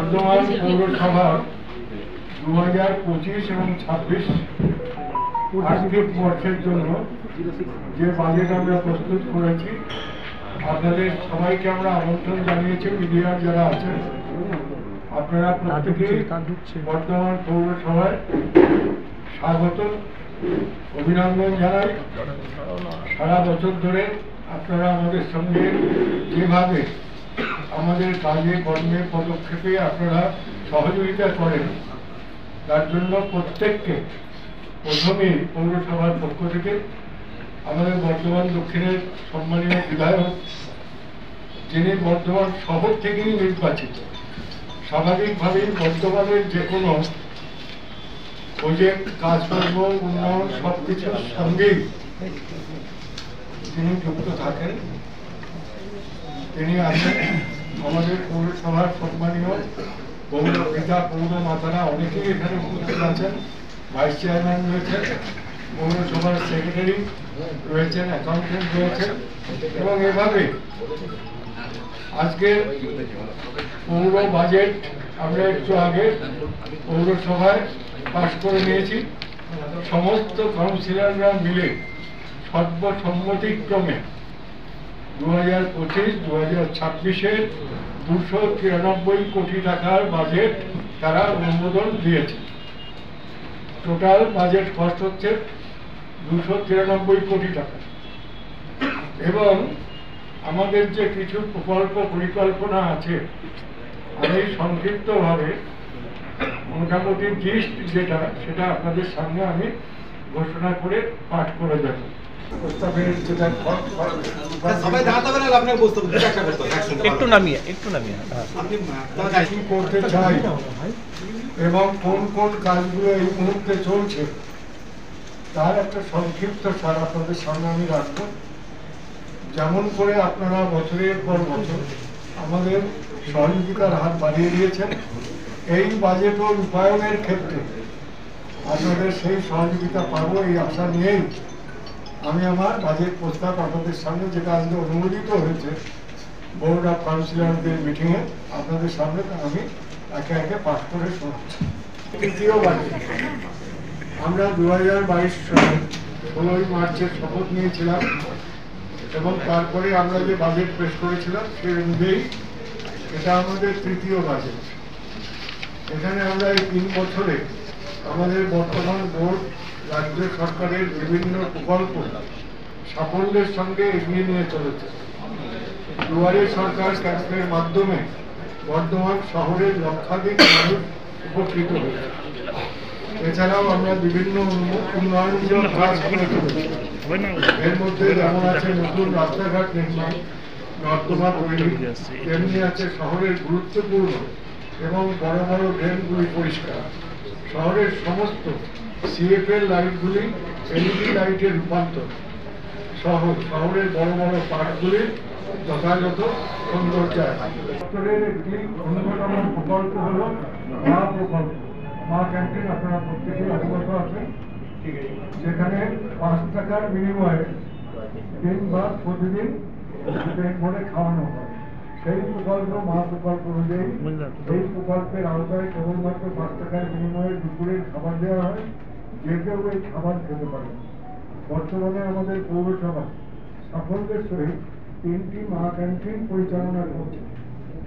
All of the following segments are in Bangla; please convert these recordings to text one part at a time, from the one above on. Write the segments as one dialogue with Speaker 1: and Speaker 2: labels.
Speaker 1: বর্ধমান পৌরসভার 2025 এবং 26 আর্থিক বর্ষের জন্য যে বাজেট আমরা প্রস্তুত করেছি, আপনাদের সবাইকে আমরা আমন্ত্রণ জানিয়েছি। মিডিয়ার যারা আছেন আপনারা প্রত্যেকেই বর্ধমান পৌরসভায় স্বাগত, অভিনন্দন জানাই। সারা বছর ধরে আপনারা আমাদের সঙ্গে যেভাবে আমাদের কাজে কর্মে পদক্ষেপে আপনারা সহযোগিতা করেন, তার জন্য প্রত্যেককে প্রথমেই পৌরসভার পক্ষ থেকে আমাদের বর্ধমান দক্ষিণের সম্মানীয় বিধায়ক, যিনি বর্ধমান শহর থেকেই নির্বাচিত, স্বাভাবিকভাবেই বর্ধমানের যে কোনো প্রজেক্ট, কাজকর্ম, উন্নয়ন সবকিছুর সঙ্গেই তিনি যুক্ত থাকেন। তিনি আছেন আমাদের পৌরসভার সম্মানীয় পৌর পিতা, পৌর মাতারা অনেকেই এখানে উপস্থিত আছেন। ভাইস চেয়ারম্যান রয়েছেন, পৌরসভার সেক্রেটারি রয়েছেন, অ্যাকাউন্টেন্ট রয়েছেন, এবং এভাবে আজকে পৌর বাজেট আমরা একটু আগে পৌরসভায় পাশ করে নিয়েছি। সমস্ত কাউন্সিলররা মিলে সর্বসম্মতিক্রমে 2025-2026 293 কোটি টাকার বাজেট তারা অনুমোদন দিয়েছে। টোটাল বাজেট খরচ হচ্ছে 293 কোটি টাকা। এবং আমাদের যে কিছু প্রকল্প পরিকল্পনা আছে, আমি সংক্ষিপ্তভাবে মোটামুটি জিস্ট যেটা, সেটা আপনাদের সামনে আমি ঘোষণা করে পাঠ করে দেব।
Speaker 2: একটু নামিয়ে
Speaker 1: করতে চাই এবং কোন কোন কাজগুলো এই মুহূর্তে চলছে তার একটা সংক্ষিপ্ত সার আপনাদের সামনে আমি রাখবো। যেমন করে আপনারা বছরের পর বছর আমাদের সহযোগিতার হাত বাড়িয়ে দিয়েছেন, এই বাজেট ও রূপায়ণের ক্ষেত্রে আপনাদের সেই সহযোগিতা পাবো এই আশা নিয়েই আমি আমার বাজেট প্রস্তাব আপনাদের সামনে, যেটা আজকে অনুমোদিত হয়েছে বোর্ড অফ কাউন্সিলরদের মিটিংয়ে, আপনাদের সামনে আমি একে একে পাঠ করে শোনাচ্ছি। তৃতীয় বাজেট আমরা 2022 সালের 16 মার্চের শপথ নিয়েছিলাম এবং তারপরে আমরা যে বাজেট পেশ করেছিলাম সেই অনুযায়ী এটা আমাদের তৃতীয় বাজেট। এখানে আমরা এই 3 বছরে আমাদের বর্তমান বোর্ড রাজ্য সরকারের বিভিন্ন প্রকল্প সাফল্যের সঙ্গে এগিয়ে নিয়ে চলেছে। দুয়ারে সরকার ক্যাম্পের মাধ্যমে বর্ধমান শহরের লক্ষাধিক মানুষ উপকৃত হয়েছে। এছাড়াও আমরা বিভিন্ন উন্নয়নমূলক কাজ করে চলেছি। এর মধ্যে যেমন আছে নতুন রাস্তাঘাট নির্মাণ, নর্দমা তৈরি, তেমনি আছে শহরের গুরুত্বপূর্ণ এবং বড় বড় ড্রেনগুলি পরিষ্কার, শহরের সমস্ত সিএফএল লাইটগুলি এলইডি লাইটে রূপান্তর সহ শহরের বড় বড় পার্কগুলির যথাযথ সৌন্দর্যায়নের একটি অন্যতম প্রকল্প হল মা প্রকল্প। মা ক্যান্টিন আপনারা প্রত্যেকেই অবগত আছেন, যেখানে 5 টাকার বিনিময়ে দিন বা প্রতিদিন পেট ভরে খাওয়ানো হয়। সেই প্রকল্প মা প্রকল্প অনুযায়ী এই প্রকল্পের আওতায় কেবলমাত্র 5 টাকার বিনিময়ে দুপুরের খাবার দেওয়া হয়, যে কেউ এই খাবার খেতে পারে। বর্তমানে আমাদের পৌরসভা সাফল্যের সহিত 3টি মা ক্যান্টিন পরিচালনা করছে,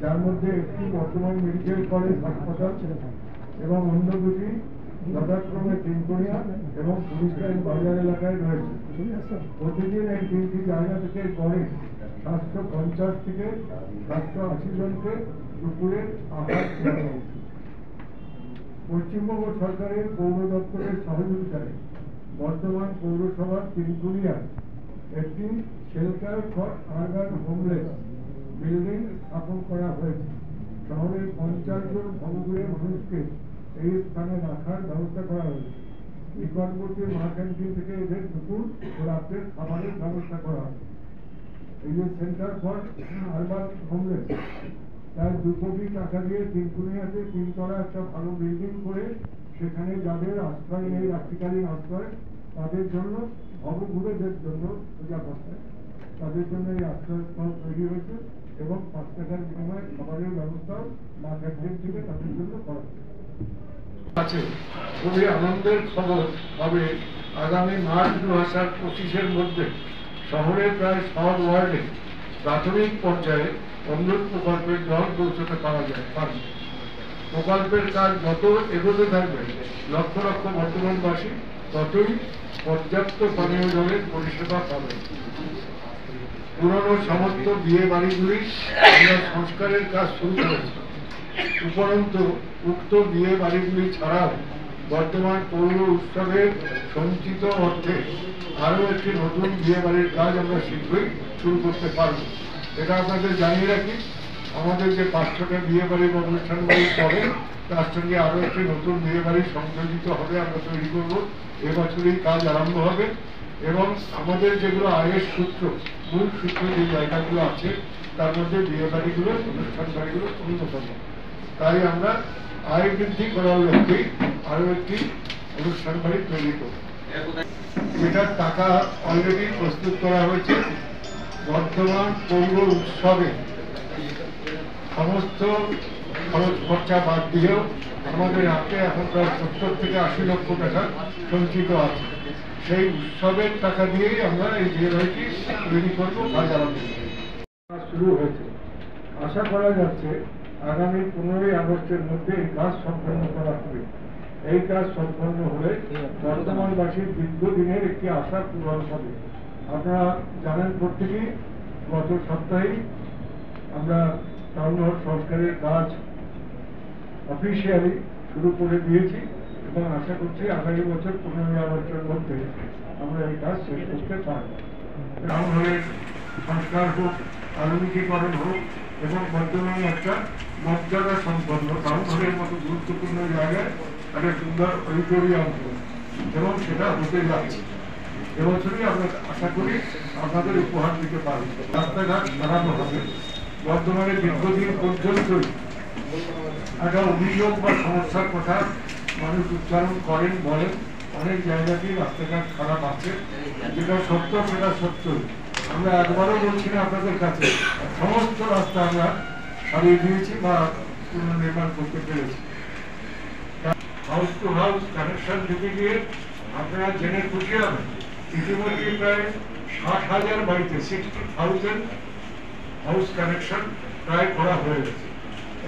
Speaker 1: যার মধ্যে একটি বর্তমান মেডিকেল কলেজ হাসপাতাল এবং অন্য দুটি যথাক্রমে তিনকোনিয়া এবং পুলিশ লাইন বাজার এলাকায় রয়েছে। প্রতিদিন এই 3টি জায়গা থেকে গড়ে 750 থেকে 780 জনকে দুপুরের আহার দেওয়া হচ্ছে। পশ্চিমবঙ্গ সরকারের পৌর দপ্তরের সহযোগিতায় বর্তমান পৌরসভার তিনকুনিয়ায় একটি shelter for urban homeless building স্থাপন করা হয়েছে। শহরের 50 জন ভবঘুরে মানুষকে এই স্থানে রাখার ব্যবস্থা করা হয়েছে। নিকটবর্তী মা ক্যান্টিন থেকে এদের দুপুর ও রাত্রের খাবারের ব্যবস্থা করা হয়। এই যে সেন্টার ফর আরবান হোমলেস, প্রায় 2 কোটি টাকা দিয়ে তিনকুনিয়াতে 3 তলা একটা ভালো বিল্ডিং করে সেখানে যাদের আশ্রয় নেই, রাত্রিকালীন আশ্রয়, তাদের জন্য ভবঘুরেদের জন্য তাদের জন্য এই আশ্রয়স্থল তৈরি হয়েছে। এবং 5 টাকার বিনিময়ে খাবারের ব্যবস্থাও মার্কেট থেকে তাদের জন্য করা আছে। খুবই আনন্দের খবর হবে, আগামী মার্চ 2025-এর মধ্যে শহরের প্রায় সব ওয়ার্ডে প্রাথমিক পর্যায়ে অমৃত প্রকল্পের জল পৌঁছতে পারবে। প্রকল্পের কাজ যত এগোতে থাকবে লক্ষ লক্ষ বর্তমানবাসী ততই পর্যাপ্ত পানীয় জলের পরিষেবা পাবে। পুরনো সমস্ত বিয়ে বাড়িগুলি আমরা সংস্কারের কাজ শুরু করেছি। উপরন্তু উক্ত বিয়ে বাড়িগুলি ছাড়াও বর্তমান পৌর উৎসবের সঞ্চিত অর্থে আরও একটি নতুন বিয়ে বাড়ির কাজ আমরা শীঘ্রই শুরু করতে পারব। এটা আপনাদের জানিয়ে রাখি, আমাদের যে 500টা বিয়ে বাড়ির অনুষ্ঠান বাড়ি পরে তার সঙ্গে আরও একটি নতুন বিয়ে বাড়ি সংযোজিত হবে, আমরা তৈরি করব। এবছরই কাজ আরম্ভ হবে এবং আমাদের যেগুলো আয়ের সূত্র, মূল সূত্র যে জায়গাগুলো আছে তার মধ্যে বিয়ে বাড়িগুলো, অনুষ্ঠান বাড়িগুলো অন্যতম। তাই আমরা আয় বৃদ্ধি করার লক্ষ্যেই আরও একটি অনুষ্ঠান বাড়ি তৈরি করব, যেটার টাকা অলরেডি প্রস্তুত করা হয়েছে। বর্তমান পৌর উৎসবে সমস্ত খরচ খরচা বাদ দিয়েও আমাদের হাতে এখন প্রায় 70 থেকে 80 লক্ষ টাকা সঞ্চিত আছে। সেই উৎসবের টাকা দিয়েই আমরা এই বিয়ে বাড়িটি তৈরি করবো, কাজ আরম্ভ শুরু হয়েছে। আশা করা যাচ্ছে আগামী 15ই আগস্টের মধ্যে এই কাজ সম্পন্ন করা হবে। এই কাজ সম্পন্ন হলে বর্তমানবাসীর দীর্ঘদিনের একটি আশা পূরণ হবে। আপনারা জানেন প্রত্যেকেই, গত সপ্তাহেই আমরা টাউন হল সংস্কারের কাজ অফিসিয়ালি শুরু করে দিয়েছি এবং আশা করছি আগামী বছর 15ই আগস্টের মধ্যে আমরা এই কাজ শেষ করতে পারব। টাউন হলের সংস্কার হোক, আধুনিকীকরণ হোক এবং বর্তমানে একটা মর্যাদা সম্পন্ন টাউন হলের মতো গুরুত্বপূর্ণ জায়গায় একটা সুন্দর অডিটোরিয়াম হোক, এবং সেটা হতে যাচ্ছে। এবছরই আমরা আশা করি আপনাদের উপহার দিতে পারব। রাস্তাঘাট বানানো হবে। বর্তমানে দীর্ঘদিন পর্যন্তই একটা অভিযোগ বা সমস্যার কথা মানুষ উচ্চারণ করেন, বলেন। অনেক জায়গাতেই রাস্তাঘাট খারাপ আছে, যেটা সত্য সেটা সত্য। আমরা একবারও বলছি না আপনাদের কাছে, সমস্ত রাস্তা আমরা সারিয়ে দিয়েছি বা পুনর্নির্মাণ করতে পেরেছি। হাউস টু হাউস কানেকশন দিতে গিয়ে আপনারা জেনে খুশি হবেন, ইতিমধ্যে প্রায় 60,000 বাড়িতে 60,000 হাউস কানেকশন প্রায় করা হয়ে গেছে।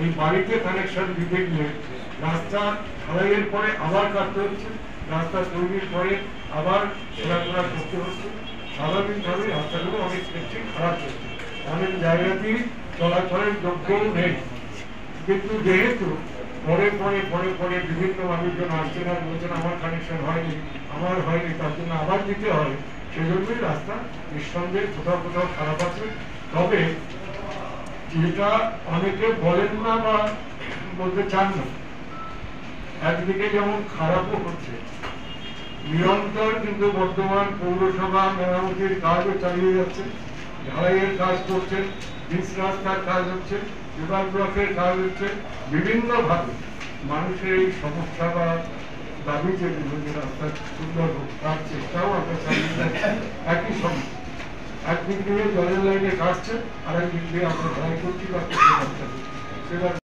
Speaker 1: এই বাড়িতে কানেকশন দিতে গিয়ে রাস্তা ঢালাইয়ের পরে আবার কাটতে হচ্ছে, রাস্তা তৈরির পরে আবার ঘোরাফেরা করতে হচ্ছে। স্বাভাবিকভাবে রাস্তাগুলো অনেক ক্ষেত্রে খারাপ হচ্ছে, অনেক জায়গাতেই চলাচলের যোগ্যও নেই। কিন্তু যেহেতু পরে পরে পরে পরে বিভিন্ন মানুষজন আসছেন আর বলছেন আমার কানেকশন হয়নি, আমার হয়নি, তার জন্য আবার দিতে হয়, সেজন্যই রাস্তা নিঃসন্দেহে কোথাও কোথাও খারাপ আছে। তবে যেটা অনেকে বলেন না বা বলতে চান না, একদিকে যেমন খারাপও হচ্ছে, নিরন্তর কিন্তু বর্তমান পৌরসভা মেরামতির কাজও চালিয়ে যাচ্ছে, ঢালাইয়ের কাজ করছেন, পিচ রাস্তার কাজ হচ্ছে, বিভাগ ব্লকের কাজ হচ্ছে। বিভিন্নভাবে মানুষের এই সমস্যা বা দাবি যে বিভিন্ন রাস্তা সুন্দর হোক তার চেষ্টাও আমরা চালিয়ে যাচ্ছি। একই সঙ্গে একদিক দিয়ে জলের লাইনে কাটছে, আর একদিক দিয়ে আমরা ঢালাই করছি বা সেটা